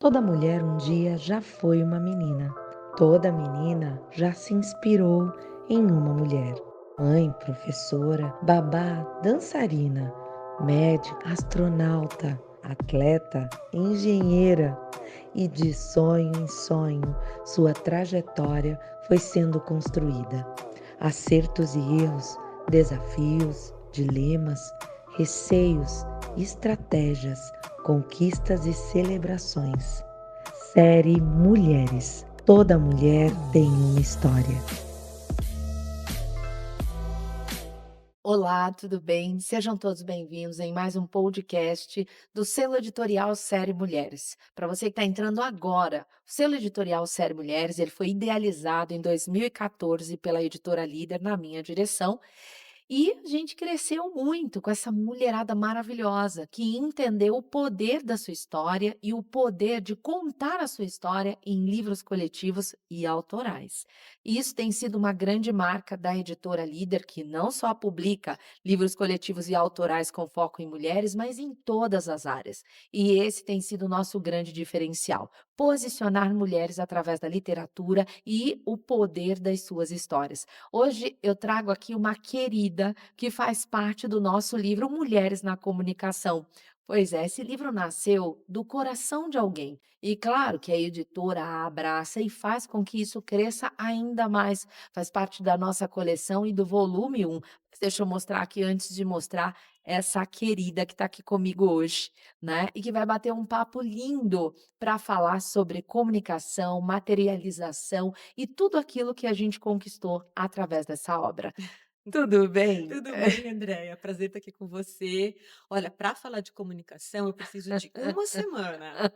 Toda mulher um dia já foi uma menina. Toda menina já se inspirou em uma mulher. Mãe, professora, babá, dançarina, médica, astronauta, atleta, engenheira. E de sonho em sonho, sua trajetória foi sendo construída. Acertos e erros, desafios, dilemas, receios, estratégias, conquistas e celebrações. Série Mulheres. Toda mulher tem uma história. Olá, tudo bem? Sejam todos bem-vindos em mais um podcast do selo editorial Série Mulheres. Para você que está entrando agora, o selo editorial Série Mulheres ele foi idealizado em 2014 pela editora Líder na minha direção e a gente cresceu muito com essa mulherada maravilhosa que entendeu o poder da sua história e o poder de contar a sua história em livros coletivos e autorais. E isso tem sido uma grande marca da editora Líder, que não só publica livros coletivos e autorais com foco em mulheres, mas em todas as áreas. E esse tem sido o nosso grande diferencial: posicionar mulheres através da literatura e o poder das suas histórias. Hoje eu trago aqui uma querida que faz parte do nosso livro Mulheres na Comunicação. Pois é, esse livro nasceu do coração de alguém. E claro que a editora a abraça e faz com que isso cresça ainda mais. Faz parte da nossa coleção e do volume 1. Mas deixa eu mostrar aqui antes de mostrar essa querida que está aqui comigo hoje, né? E que vai bater um papo lindo para falar sobre comunicação, materialização e tudo aquilo que a gente conquistou através dessa obra. Tudo bem? Tudo bem, Andréia? Prazer estar aqui com você. Olha, para falar de comunicação, eu preciso de uma semana.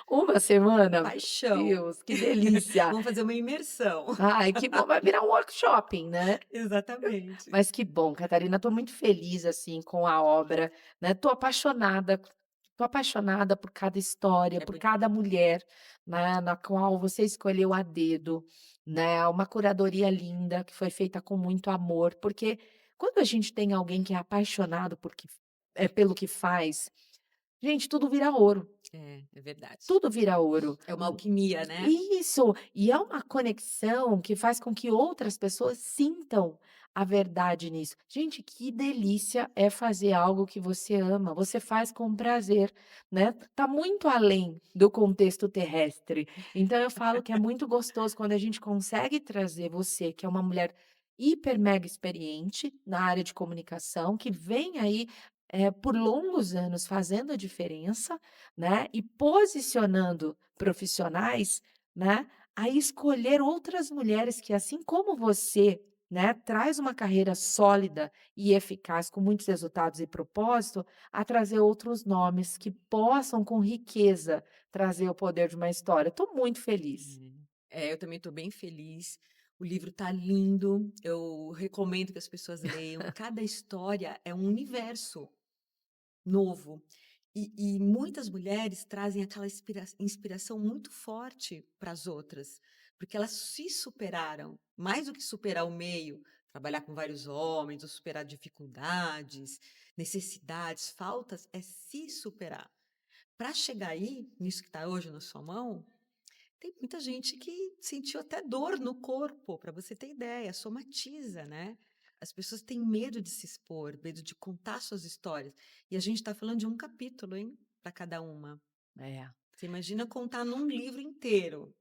Uma semana? Meu Paixão. Deus, que delícia! Vamos fazer uma imersão. Ai, que bom, vai virar um workshop, né? Exatamente. Mas que bom, Catarina, estou muito feliz, assim, com a obra, né, tô apaixonada por cada história, É por bonito. cada mulher, né, na qual você escolheu a dedo, né, uma curadoria linda que foi feita com muito amor, porque quando a gente tem alguém que é apaixonado pelo que faz, gente, tudo vira ouro. É verdade. Tudo vira ouro. É uma alquimia, né? Isso, e é uma conexão que faz com que outras pessoas sintam a verdade nisso. Gente, que delícia é fazer algo que você ama, você faz com prazer, né. Tá muito além do contexto terrestre. Então eu falo que é muito gostoso quando a gente consegue trazer você, que é uma mulher hiper mega experiente na área de comunicação, que vem aí, por longos anos fazendo a diferença, né, e posicionando profissionais, né, a escolher outras mulheres que, assim como você, né, traz uma carreira sólida e eficaz com muitos resultados e propósito, a trazer outros nomes que possam, com riqueza, trazer o poder de uma história. Estou muito feliz. Eu também estou bem feliz. O livro está lindo. Eu recomendo que as pessoas leiam. Cada história é um universo novo. E muitas mulheres trazem aquela inspiração muito forte para as outras, porque elas se superaram, mais do que superar o meio, trabalhar com vários homens, ou superar dificuldades, necessidades, faltas, é se superar. Para chegar aí, nisso que está hoje na sua mão, tem muita gente que sentiu até dor no corpo, para você ter ideia, somatiza, né? As pessoas têm medo de se expor, medo de contar suas histórias. E a gente está falando de um capítulo, hein, para cada uma. É. Você imagina contar num livro inteiro.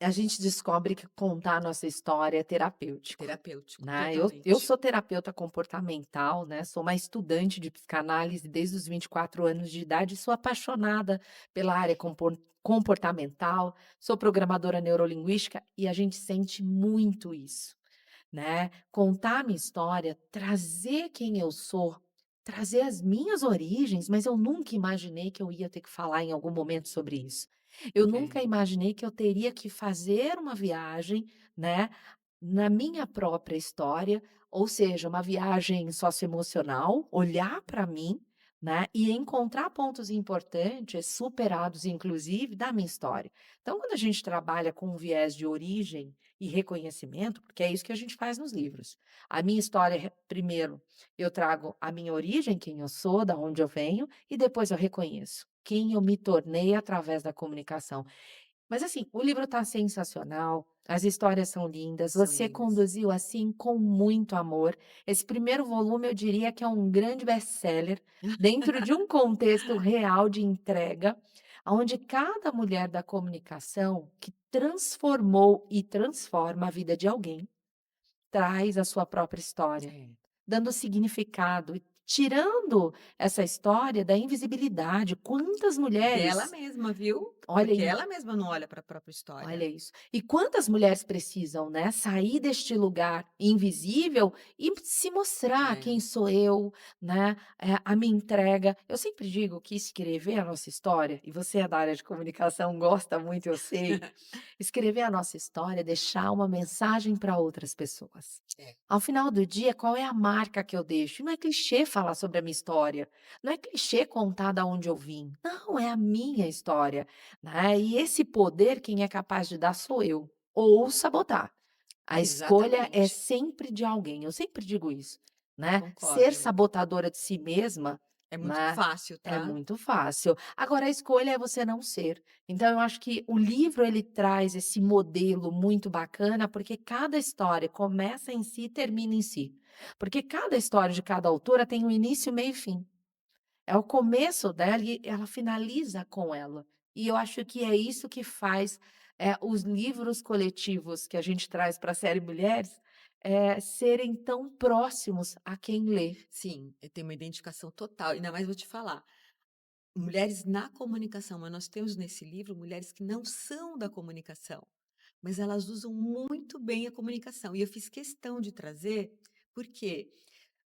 A gente descobre que contar a nossa história é É terapêutico, terapêutico, né. Eu totalmente. sou terapeuta comportamental, né, sou uma estudante de psicanálise desde os 24 anos de idade e sou apaixonada pela área comportamental, sou programadora neurolinguística e a gente sente muito isso, né. Contar a minha história, trazer quem eu sou, trazer as minhas origens, mas eu nunca imaginei que eu ia ter que falar em algum momento sobre isso. Eu nunca É. imaginei que eu teria que fazer uma viagem, né, na minha própria história, ou seja, uma viagem socioemocional, olhar para mim, né, e encontrar pontos importantes, superados inclusive, da minha história. Então, quando a gente trabalha com um viés de origem e reconhecimento, porque é isso que a gente faz nos livros. A minha história, primeiro, eu trago a minha origem, quem eu sou, da onde eu venho, e depois eu reconheço. quem eu me tornei através da comunicação. Mas assim, o livro está sensacional, as histórias são lindas, São você lindas. conduziu, assim, com muito amor. Esse primeiro volume eu diria que é um grande best-seller, dentro de um contexto real de entrega, onde cada mulher da comunicação que transformou e transforma a vida de alguém, traz a sua própria história. É. Dando significado e tirando essa história da invisibilidade. Quantas Dela mulheres, mesma, viu? olha, Porque ela mesma não olha para a própria olha história. isso. E quantas mulheres precisam, né, sair deste lugar invisível e se mostrar É. quem sou eu, né, a minha entrega. Eu sempre digo que escrever a nossa história, e você é da área de comunicação, gosta muito, eu sei, escrever a nossa história, é deixar uma mensagem para outras pessoas. É. Ao final do dia, qual é a marca que eu deixo? E não é clichê falar sobre a minha história, não é clichê contar da onde eu vim. Não, é a minha história, né? E esse poder, quem é capaz de dar sou eu, ou sabotar. A escolha é Exatamente. sempre de alguém, eu sempre digo isso, né? Ser Concordo. sabotadora de si mesma, É muito né, fácil, é tá? muito fácil. Agora a escolha é você não ser. Então eu acho que o livro ele traz esse modelo muito bacana, porque cada história começa em si e termina em si. Porque cada história de cada autora tem um início, meio e fim. É o começo dela e ela finaliza com ela. E eu acho que é isso que faz, os livros coletivos que a gente traz para a série Mulheres, serem tão próximos a quem lê. Sim, eu tenho uma identificação total. Ainda mais vou te falar, mulheres na comunicação, mas nós temos nesse livro mulheres que não são da comunicação, mas elas usam muito bem a comunicação. E eu fiz questão de trazer, porque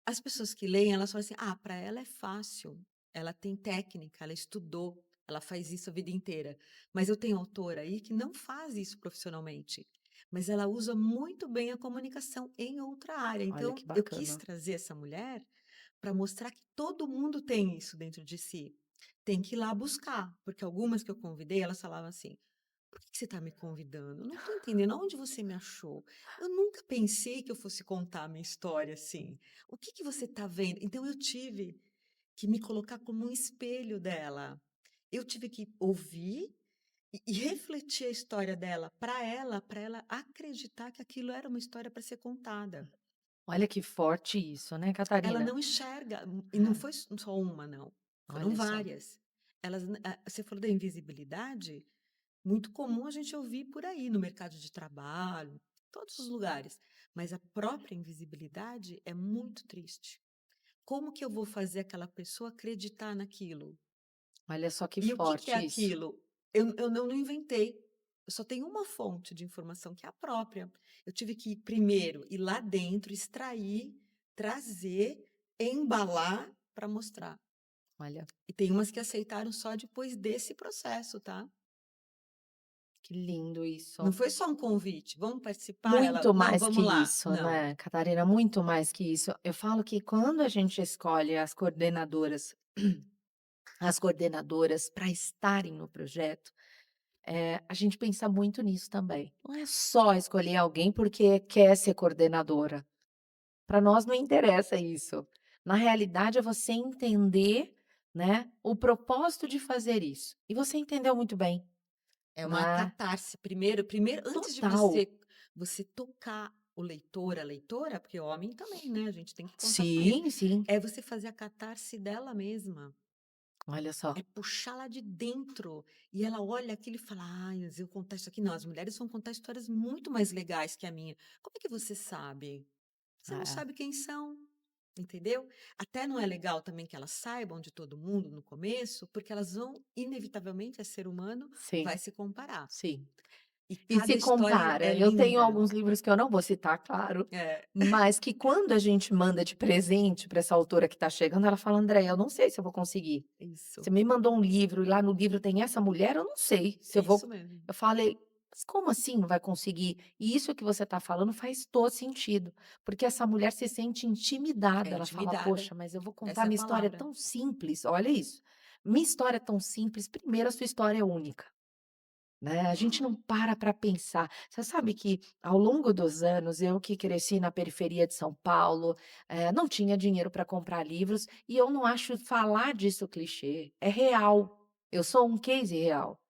as pessoas que leem, elas falam assim: "Ah, para ela é fácil, ela tem técnica, ela estudou, ela faz isso a vida inteira". Mas eu tenho autora aí que não faz isso profissionalmente, mas ela usa muito bem a comunicação em outra área. Olha Então, que eu quis bacana. trazer essa mulher para mostrar que todo mundo tem isso dentro de si. Tem que ir lá buscar, porque algumas que eu convidei, elas falavam assim: "Por que que você está me convidando? Eu não estou entendendo, aonde você me achou? Eu nunca pensei que eu fosse contar a minha história assim. O que que você está vendo?". Então eu tive que me colocar como um espelho dela. Eu tive que ouvir e refletir a história dela para ela acreditar que aquilo era uma história para ser contada. Olha que forte isso, né, Ela Catarina? não enxerga, e não foi só uma não, foram Olha só. várias. Você falou da invisibilidade, muito comum a gente ouvir por aí no mercado de trabalho, todos os lugares, mas a própria invisibilidade é muito triste. Como que eu vou fazer aquela pessoa acreditar naquilo? Olha só que E o que é forte isso. aquilo? Eu não inventei. Eu só tenho uma fonte de informação que é a própria. Eu tive que primeiro ir lá dentro, extrair, trazer, embalar para mostrar. Olha, E tem umas que aceitaram só depois desse processo, tá? que lindo Não isso. foi só um convite, vamos participar? Ela, Muito não, mais que vamos lá. isso, Não, né, Catarina, muito mais que isso. Eu falo que quando a gente escolhe as coordenadoras para estarem no projeto, a gente pensa muito nisso também. Não é só escolher alguém porque quer ser coordenadora. Para nós não interessa isso. Na realidade é você entender, né, o propósito de fazer isso. E você entendeu muito bem, é uma né. catarse. Primeiro, antes de Total. você tocar o leitor, a leitora, porque homem também, né? A gente tem que contar com isso. Sim, sim. É você fazer a catarse dela mesma. Olha É só. puxar lá de dentro. E ela olha aquilo e fala: "Ai, mas eu contar isso aqui". Não, as mulheres vão contar histórias muito mais legais que a minha. Como é que você sabe? Você não É, sabe quem são, entendeu? Até não é legal também que elas saibam de todo mundo no começo, porque elas vão, inevitavelmente, é ser humano, vai sim, se comparar. sim. E E cada se história é compara. Eu tenho linda. alguns livros que eu não vou citar, claro, É, mas que quando a gente manda de presente para essa autora que está chegando, ela fala: "Andréia, eu não sei se eu vou conseguir. isso. Você me mandou um livro e lá no livro tem essa mulher, eu não sei se É eu isso vou". mesmo. Eu falei: "Mas como assim não vai conseguir?". E isso que você está falando faz todo sentido, porque essa mulher se sente É intimidada, ela fala: intimidada. "Poxa, mas eu vou contar Essa é a minha história palavra. tão simples", olha isso. Minha história é tão simples, primeiro a sua história é única. Né, a gente não para pensar. Você sabe que ao longo dos anos, eu que cresci na periferia de São Paulo, não tinha dinheiro para comprar livros, e eu não acho falar disso clichê, é real. Eu sou um case real,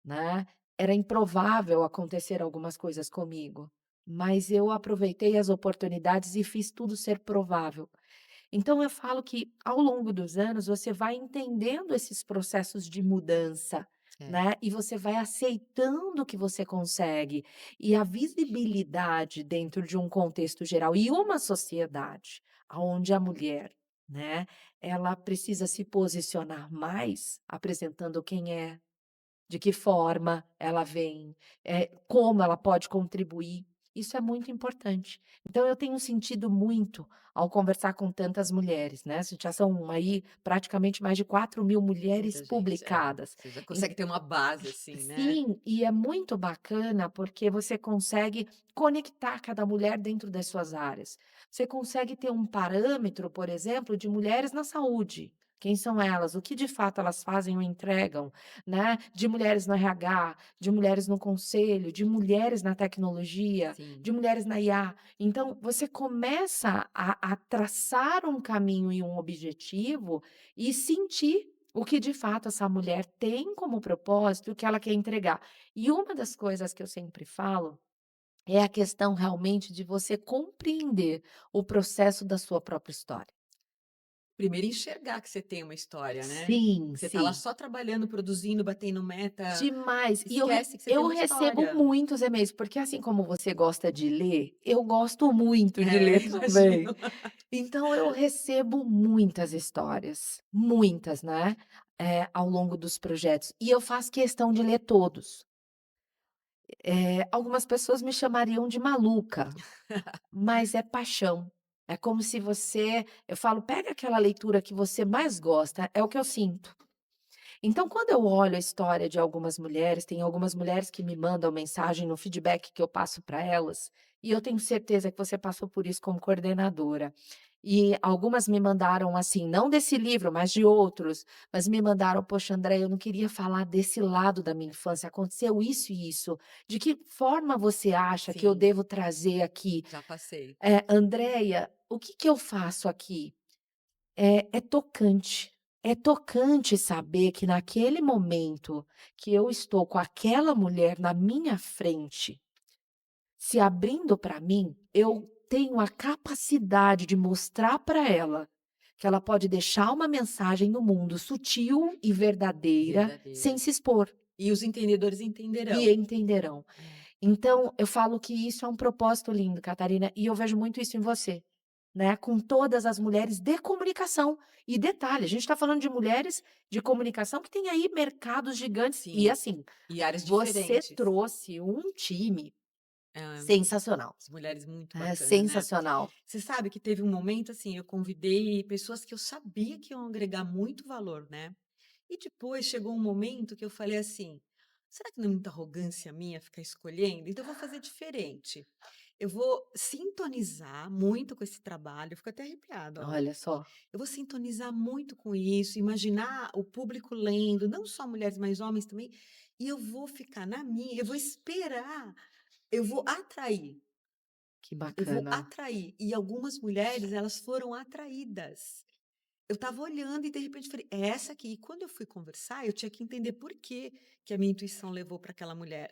né. Era improvável acontecer algumas coisas comigo, mas eu aproveitei as oportunidades e fiz tudo ser provável. Então eu falo que ao longo dos anos você vai entendendo esses processos de mudança, É. né, e você vai aceitando que você consegue. E a visibilidade dentro de um contexto geral e uma sociedade aonde a mulher, né, ela precisa se posicionar mais apresentando quem é, de que forma ela vem, como ela pode contribuir, isso é muito importante. Então eu tenho sentido muito ao conversar com tantas mulheres, né, já são aí praticamente mais de 4.000 mulheres Muita gente. É. publicadas. Você já consegue ter uma base, assim, né? Sim, e é muito bacana porque você consegue conectar cada mulher dentro das suas áreas. Você consegue ter um parâmetro, por exemplo, de mulheres na saúde. Quem são elas? O que de fato elas fazem ou entregam, né? De mulheres no RH, de mulheres no conselho, de mulheres na tecnologia, Sim. de mulheres na IA. Então, você começa a traçar um caminho e um objetivo e sentir o que de fato essa mulher tem como propósito, o que ela quer entregar. E uma das coisas que eu sempre falo é a questão realmente de você compreender o processo da sua própria história. Primeiro enxergar que você tem uma história, né? Sim, Que você tá lá sim. só trabalhando, produzindo, batendo meta, Demais. E esquece que você tem eu uma recebo história. muitos e-mails, porque assim como você gosta de ler, eu gosto muito de É, ler também. imagino. Então eu recebo muitas histórias, muitas, né, ao longo dos projetos, e eu faço questão de ler todos. Algumas pessoas me chamariam de maluca, mas é paixão. É como se eu falo: "Pega aquela leitura que você mais gosta", é o que eu sinto. Então, quando eu olho a história de algumas mulheres, tem algumas mulheres que me mandam mensagem no feedback que eu passo para elas, e eu tenho certeza que você passou por isso como coordenadora. E algumas me mandaram assim, não desse livro, mas de outros, mas me mandaram: "Poxa, André, eu não queria falar desse lado da minha infância, aconteceu isso e isso. De que forma você acha que eu Sim, devo trazer aqui? já passei. Andréia, o que que eu faço aqui?" É tocante. É tocante saber que naquele momento que eu estou com aquela mulher na minha frente, se abrindo para mim, eu tenho a capacidade de mostrar para ela que ela pode deixar uma mensagem no mundo sutil e verdadeira, sem Verdadeira. se expor, E os entendedores e entenderão. entenderão. É. Então, eu falo que isso é um propósito lindo, Catarina, e eu vejo muito isso em você, né, com todas as mulheres de comunicação. E detalhe, a gente está falando de mulheres de comunicação que tem aí mercados gigantes e Sim, assim, e áreas você diferentes. trouxe um time É, sensacional, as mulheres muito é bacana, né? sensacional. Você sabe que teve um momento, assim, eu convidei pessoas que eu sabia que iam agregar muito valor, né? E depois chegou um momento que eu falei assim: será que não é muita arrogância minha ficar escolhendo? Então eu vou fazer diferente. Eu vou sintonizar muito com esse trabalho, eu fico até arrepiada, ó. Olha só, Eu vou sintonizar muito com isso, imaginar o público lendo, não só mulheres, mas homens também, e eu vou ficar na minha, eu vou esperar, eu vou atrair, que eu vou bacana. atrair. E algumas mulheres, elas foram atraídas. Eu estava olhando e de repente falei: "É essa aqui". E quando eu fui conversar, eu tinha que entender por que que a minha intuição levou para aquela mulher,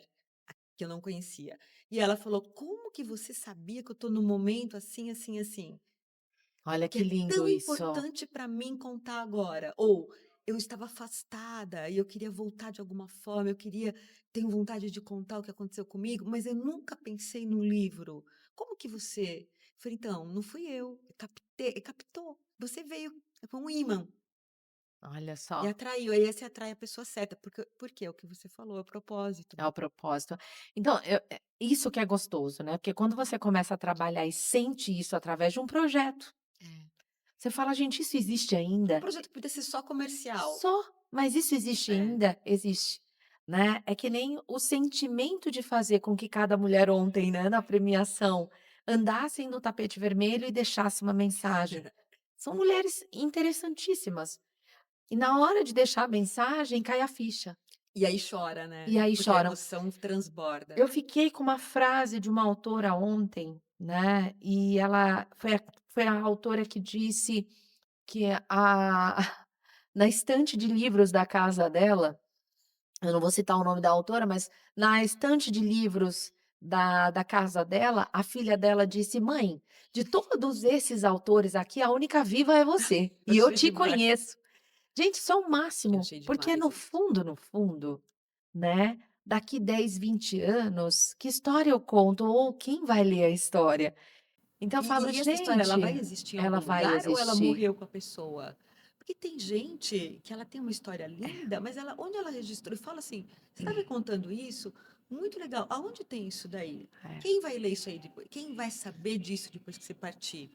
que eu não conhecia. E ela falou: "Como que você sabia que eu estou no momento assim, assim, assim? Olha Que que é lindo tão isso. importante para mim contar agora". Ou eu estava afastada e eu queria voltar de alguma forma, eu queria tenho vontade de contar o que aconteceu comigo, mas eu nunca pensei no livro. Como que você eu falei: "Então, não fui eu captei captou, você veio, foi um ímã". Olha E só, atraiu, aí você atrai a pessoa certa, porque é o que você falou, é o propósito. é o propósito. Então, isso que é gostoso, né, porque quando você começa a trabalhar e sente isso através de um projeto, É. você fala: "Gente, isso existe Um ainda?" projeto que podia ser só comercial. Só, mas isso existe É. ainda? Existe, né. É que nem o sentimento de fazer com que cada mulher ontem, né, na premiação, andassem no tapete vermelho e deixasse uma mensagem. São mulheres interessantíssimas. E na hora de deixar a mensagem, cai a ficha, E aí chora, né, e aí porque a choram. emoção transborda. Eu fiquei com uma frase de uma autora ontem, né, e ela foi a autora que disse que a na estante de livros da casa dela, eu não vou citar o nome da autora, mas na estante de livros da casa dela, a filha dela disse: "Mãe, de todos esses autores aqui, a única viva é você, e eu Achei te demais, conheço". Gente, isso é o eu máximo, achei porque demais no isso. fundo, no fundo, né, daqui 10, 20 anos, que história eu conto ou quem vai ler a história? Então eu falo: E essa história, ela vai "Gente, existir em ela algum vai lugar ou ela existir". morreu com a pessoa? Porque tem gente que ela tem uma história linda, mas ela, onde ela registrou, eu falo assim, você está me contando isso? Muito legal. Aonde tem isso daí? É, Quem vai ler isso aí depois? Quem vai saber disso depois que você partir?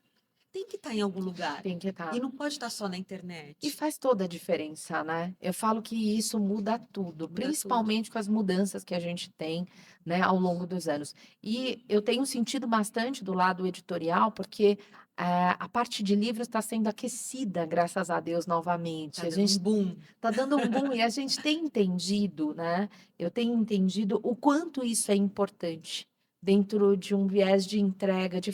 Tem que estar em algum lugar. tem que E estar. não pode estar só na E internet. faz toda a diferença, né. Eu falo que isso muda tudo, Muda tudo. principalmente com as mudanças que a gente tem, né, ao longo dos anos. E eu tenho sentido bastante do lado editorial, porque, a parte de livros está sendo aquecida, graças a Deus, Tá novamente. A dando um gente boom. está dando um boom e a gente tem entendido, né, eu tenho entendido o quanto isso é importante, dentro de um viés de entrega, de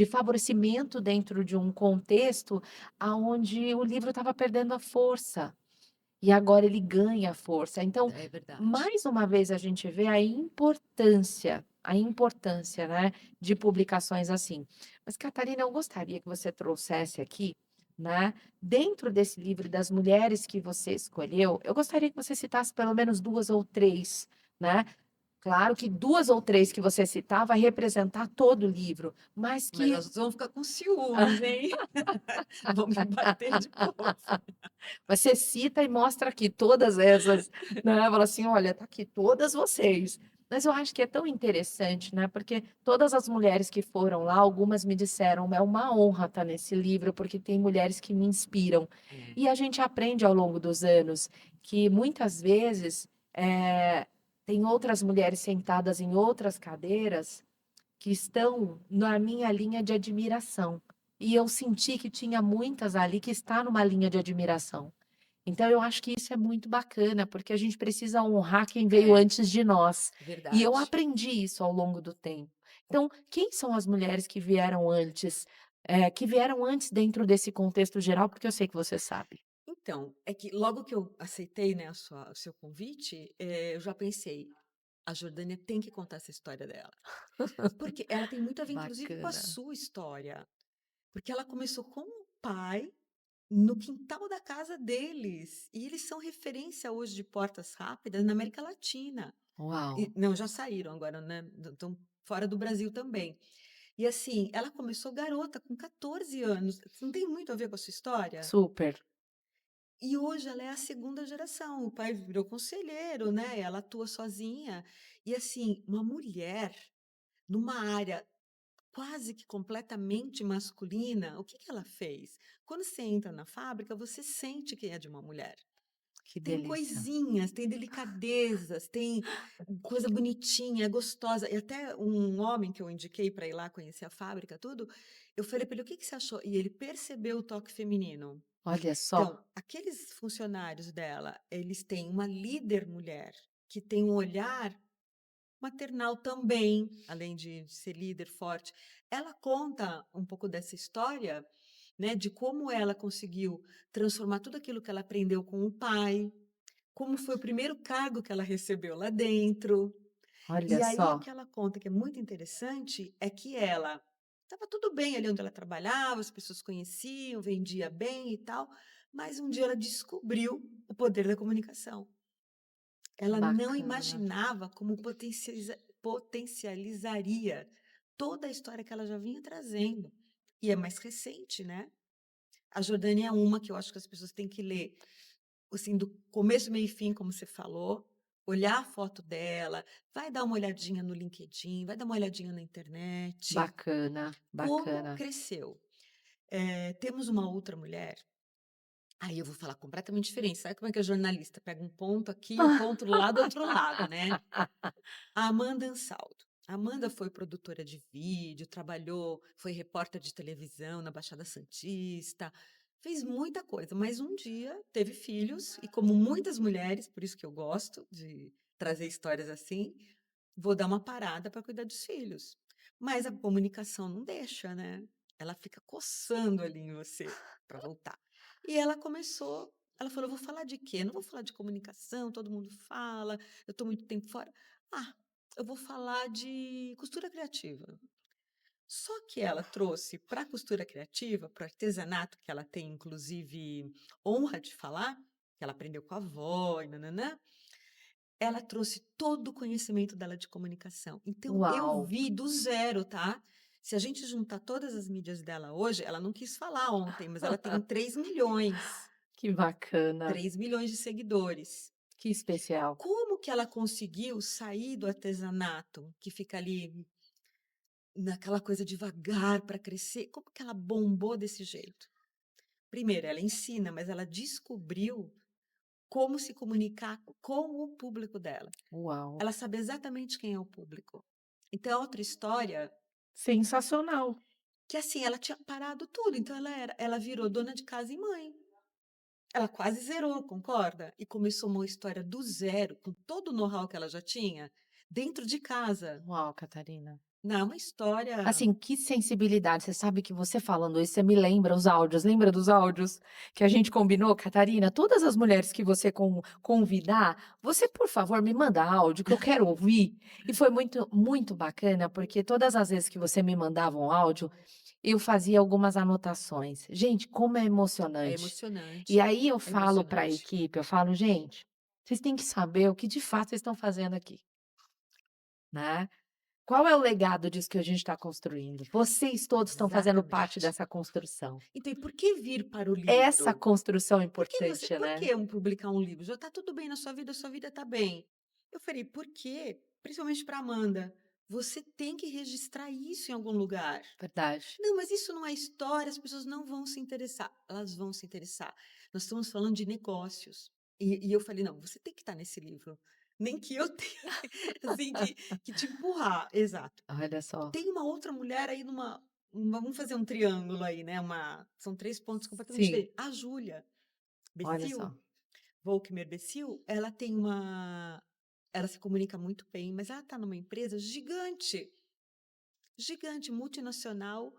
favorecimento dentro de um contexto aonde o livro estava perdendo a força, e agora ele ganha força. Então, É verdade. mais uma vez a gente vê a importância, né, de publicações assim. Mas Catarina, eu gostaria que você trouxesse aqui, né, dentro desse livro das mulheres que você escolheu, eu gostaria que você citasse pelo menos 2 ou 3, né. Claro que 2 ou 3 que você citar vai representar todo o livro, mas Mas que nós vamos ficar com ciúmes, hein? Vão me bater depois. você cita e mostra aqui todas essas, né, fala assim: "Olha, tá aqui todas vocês". Mas eu acho que é tão interessante, né, porque todas as mulheres que foram lá, algumas me disseram: "É uma honra estar nesse livro, porque tem mulheres que me inspiram". É, E a gente aprende ao longo dos anos que muitas vezes, tem outras mulheres sentadas em outras cadeiras que estão na minha linha de admiração. E eu senti que tinha muitas ali que está numa linha de admiração. Então eu acho que isso é muito bacana, porque a gente precisa honrar quem veio é, antes de nós. E eu verdade. aprendi isso ao longo do tempo. Então, quem são as mulheres que vieram antes dentro desse contexto geral? Porque eu sei que você sabe. Então, é que logo que eu aceitei, né, o seu convite, eu já pensei, a Jordânia tem que contar essa história dela. Porque ela tem muito a ver, inclusive, com a Bacana. sua história. Porque ela começou com o pai no quintal da casa deles. E eles são referência hoje de portas rápidas na América Latina. Uau, E, não, já saíram agora, né? Estão fora do Brasil também. E assim, ela começou garota, com 14 anos. Não tem muito a ver com a sua história? super. E hoje ela é a segunda geração, o pai virou conselheiro, né, ela atua sozinha. E assim, uma mulher numa área quase que completamente masculina, o que que ela fez? Quando você entra na fábrica, você sente que é de uma mulher. Que Tem delícia. coisinhas, tem delicadezas, tem coisa bonitinha, é gostosa. E até um homem que eu indiquei para ir lá conhecer a fábrica, tudo, eu falei para ele: "O que que você achou?" E ele percebeu o toque feminino. Olha só. Então, aqueles funcionários dela, eles têm uma líder mulher, que tem um olhar maternal também, além de ser líder forte. Ela conta um pouco dessa história, né, de como ela conseguiu transformar tudo aquilo que ela aprendeu com o pai, como foi o primeiro cargo que ela recebeu lá dentro. E Olha aí o só. que ela conta que é muito interessante é que ela estava tudo bem ali onde ela trabalhava, as pessoas conheciam, vendia bem e tal, mas um dia ela descobriu o poder da comunicação. Ela não Bacana. imaginava como potencializaria toda a história que ela já vinha trazendo. E é mais recente, né? A Jordânia é uma que eu acho que as pessoas têm que ler, assim, do começo, meio e fim, como você falou, olhar a foto dela, vai dar uma olhadinha no LinkedIn, vai dar uma olhadinha na internet, Bacana, como bacana. cresceu. Temos uma outra mulher, aí eu vou falar completamente diferente, sabe como é que é jornalista? Pega um ponto aqui, um ponto lá do outro lado, né? A Amanda Ansaldo. A Amanda foi produtora de vídeo, trabalhou, foi repórter de televisão na Baixada Santista, fez muita coisa, mas um dia teve filhos e como muitas mulheres, por isso que eu gosto de trazer histórias assim, vou dar uma parada para cuidar dos filhos. Mas a comunicação não deixa, né? Ela fica coçando ali em você para voltar. E ela começou Ela falou: "Eu vou falar de quê? Eu não vou falar de comunicação, todo mundo fala, eu estou muito tempo fora. Ah, eu vou falar de costura criativa". Só que ela trouxe para a costura criativa, para o artesanato, que ela tem inclusive honra de falar, que ela aprendeu com a avó e nã ela trouxe todo o conhecimento dela de comunicação. Então eu Uau, vi do zero, tá. Se a gente juntar todas as mídias dela hoje, ela não quis falar ontem, mas ela tem 3 milhões, que bacana, 3 milhões de seguidores. que especial. Como que ela conseguiu sair do artesanato, que fica ali naquela coisa devagar para crescer, como que ela bombou desse jeito? Primeiro, ela ensina, mas ela descobriu como se comunicar com o público dela. Uau, Ela sabe exatamente quem é o público. Então, é outra história sensacional. que, assim, ela tinha parado tudo, então ela virou dona de casa e mãe. Ela quase zerou, concorda? E começou uma história do zero, com todo o know-how que ela já tinha, dentro de casa. Uau, Catarina. Não, é uma história Assim, que sensibilidade. Você sabe que você falando isso, você me lembra os áudios. Lembra dos áudios que a gente combinou, Catarina? Todas as mulheres que você convidar, você, por favor, me manda áudio que eu quero ouvir. E foi muito, muito bacana, porque todas as vezes que você me mandava um áudio, eu fazia algumas anotações. Gente, como é é emocionante. E emocionante, aí eu é falo para a emocionante. equipe, eu falo, gente, vocês têm que saber o que de fato vocês estão fazendo aqui, né? Qual é o legado disso que a gente está construindo? Vocês todos estão fazendo parte Exatamente. dessa construção. Então, e por que vir para o Essa livro? construção é importante, Por né? que publicar um livro? Já está tudo bem na sua vida está bem. Eu falei, por quê? Principalmente para Amanda. Você tem que registrar isso em algum lugar. Verdade. Não, mas isso não é história, as pessoas não vão se interessar. Elas vão se interessar. Nós estamos falando de negócios. E eu falei, não, você tem que estar nesse livro. Nem que eu tenha assim, que te empurrar. Exato. Olha só. Tem uma outra mulher aí vamos fazer um triângulo aí, né? São 3 pontos completamente Sim, diferentes. A Júlia olha Becil, só. Volkmer Becil, ela se comunica muito bem, mas ela está numa empresa gigante, gigante, multinacional,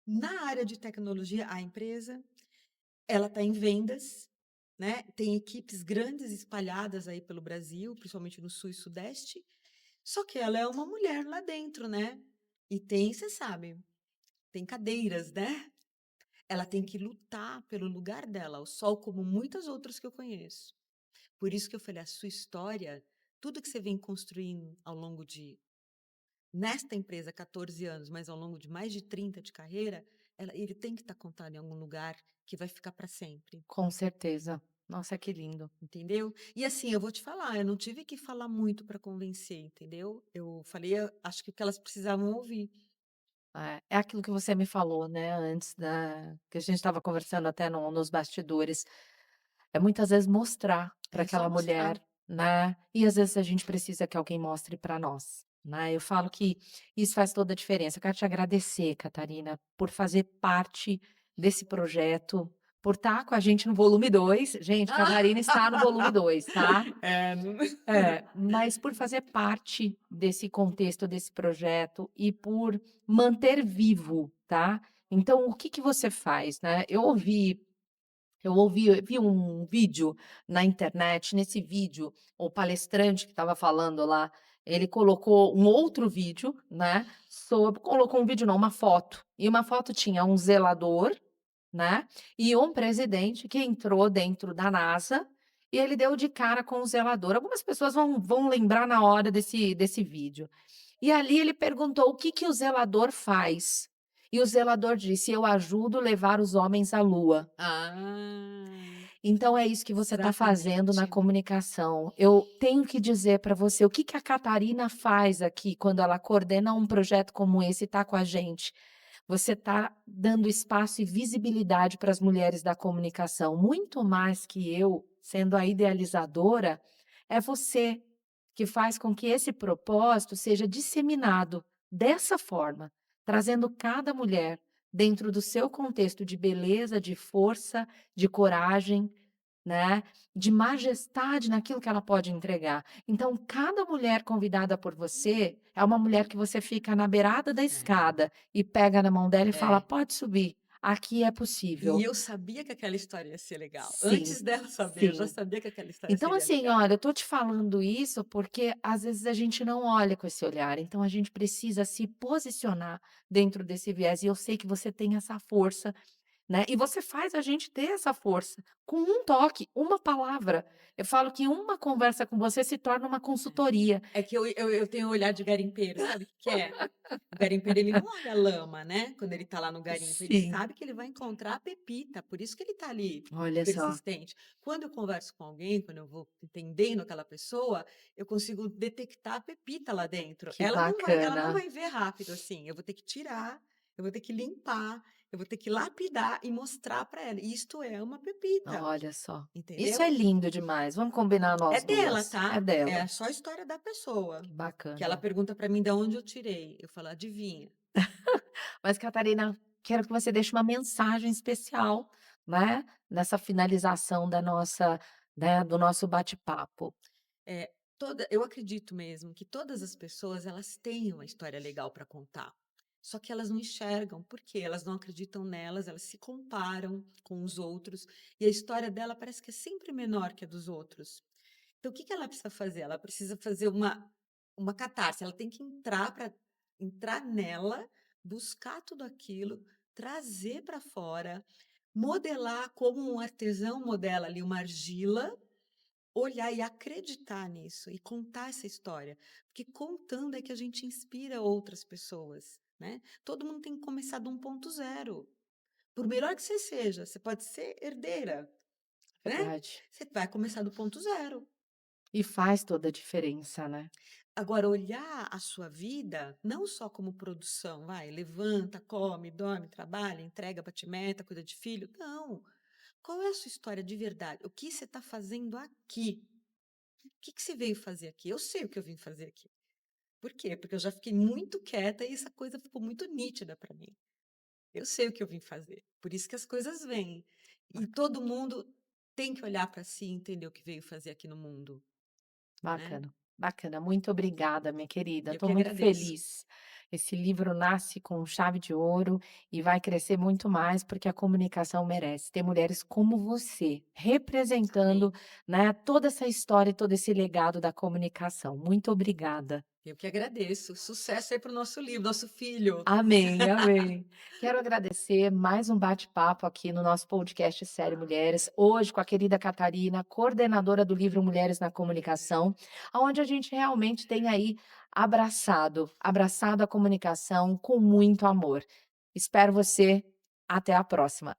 na área de tecnologia, a empresa, ela está em vendas, né? Tem equipes grandes espalhadas aí pelo Brasil, principalmente no Sul e Sudeste, só que ela é uma mulher lá dentro, né? E tem, você sabe, tem cadeiras, né? Ela tem que lutar pelo lugar dela ao sol, como muitas outras que eu conheço. Por isso que eu falei, a sua história, tudo que você vem construindo ao longo nesta empresa, 14 anos, mas ao longo de mais de 30 de carreira, ele tem que estar contado em algum lugar que vai ficar para sempre, Com certeza. Nossa, que lindo. entendeu? E assim, eu vou te falar, eu não tive que falar muito para convencer, entendeu? Eu falei, acho que o que elas precisavam ouvir. É aquilo que você me falou, né, antes que a gente estava conversando até nos bastidores. É muitas vezes mostrar para É só aquela mostrar. mulher, né, e às vezes a gente precisa que alguém mostre para nós, né. Eu falo que isso faz toda a diferença. Eu quero te agradecer, Catarina, por fazer parte desse projeto, por estar com a gente no volume 2. Gente, Catarina está no volume 2, tá. É, É, mas por fazer parte desse contexto, desse projeto e por manter vivo, tá. Então o que que você faz, né. Eu vi um vídeo na internet, nesse vídeo, o palestrante que estava falando lá, ele colocou um outro vídeo, né, colocou um vídeo não, uma foto, e uma foto tinha um zelador, né, e um presidente que entrou dentro da NASA, e ele deu de cara com o zelador. Algumas pessoas vão lembrar na hora desse vídeo. E ali ele perguntou o que que o zelador faz, e o zelador disse: "Eu ajudo levar os homens à lua". Ah, Então é isso que você está fazendo na exatamente. comunicação. Eu tenho que dizer para você o que que a Catarina faz aqui quando ela coordena um projeto como esse e está com a gente. Você está dando espaço e visibilidade para as mulheres da comunicação, muito mais que eu, sendo a idealizadora, é você que faz com que esse propósito seja disseminado dessa forma, trazendo cada mulher dentro do seu contexto de beleza, de força, de coragem, né, de majestade naquilo que ela pode entregar. Então, cada mulher convidada por você é uma mulher que você fica na beirada da É, escada e pega na mão dela e fala: é. "Pode subir". aqui é E possível. eu sabia que aquela história ia ser legal. Sim, Antes dela saber, eu já sim. sabia que aquela história Então, seria assim, legal. olha, eu tô te falando isso porque às vezes a gente não olha com esse olhar, então a gente precisa se posicionar dentro desse viés, e eu sei que você tem essa força, né, e você faz a gente ter essa força, com um toque, uma palavra. Eu falo que uma conversa com você se torna uma consultoria. É que eu tenho um olhar de garimpeiro, sabe o que que é? O garimpeiro, ele não olha a lama, né, quando ele tá lá no garimpo, ele Sim, sabe que ele vai encontrar a pepita, por isso que ele tá ali, olha só, persistente. Quando eu converso com alguém, quando eu vou entendendo aquela pessoa, eu consigo detectar a pepita lá dentro. que Ela não bacana. vai ver rápido assim, eu vou ter que tirar, eu vou ter que limpar, eu vou ter que lapidar e mostrar para ela, isto é uma pepita, Olha só, isso entendeu? é lindo demais, vamos combinar É nós dela, duas. É tá? É dela, só a história da pessoa. que Que ela bacana. pergunta pra mim da onde eu tirei, eu falo: "Adivinha?". Mas, Catarina, quero que você deixe uma mensagem especial, né, nessa finalização da nossa, né, do nosso bate-papo. Toda eu acredito mesmo que todas as pessoas, elas têm uma história legal para contar, só que elas não enxergam, porque elas não acreditam nelas, elas se comparam com os outros, e a história dela parece que é sempre menor que a dos outros. Então o que que ela precisa fazer? Ela precisa fazer uma catarse, ela tem que entrar nela, buscar tudo aquilo, trazer para fora, modelar como um artesão modela ali uma argila, olhar e acreditar nisso e contar essa história, porque contando é que a gente inspira outras pessoas, né. Todo mundo tem que começar do 1.0. Por melhor que você seja, você pode ser herdeira, né, Verdade. você vai começar do ponto zero. E faz toda a diferença, né. Agora, olhar a sua vida não só como produção, vai, levanta, come, dorme, trabalha, entrega, bate meta, cuida de filho. Não. Qual é a sua história de verdade? O que você está fazendo aqui? O que que você veio fazer aqui? Eu sei o que eu vim fazer aqui. Por quê? Porque eu já fiquei muito quieta e essa coisa ficou muito nítida para mim. Eu sei o que eu vim fazer. Por isso que as coisas vêm. E todo mundo tem que olhar para si e entender o que veio fazer aqui no mundo, né? Bacana, bacana. Muito obrigada, minha querida. Eu Estou que muito agradeço. feliz. Esse livro nasce com chave de ouro e vai crescer muito mais, porque a comunicação merece ter mulheres como você, representando, Amém. né, toda essa história e todo esse legado da comunicação. Muito obrigada. Eu que agradeço. Sucesso aí para o nosso livro, nosso filho. Amém, amém. Quero agradecer mais um bate-papo aqui no nosso podcast Série Mulheres, hoje com a querida Catarina, coordenadora do livro Mulheres na Comunicação, onde a gente realmente tem aí abraçado a comunicação com muito amor. Espero você. Até a próxima.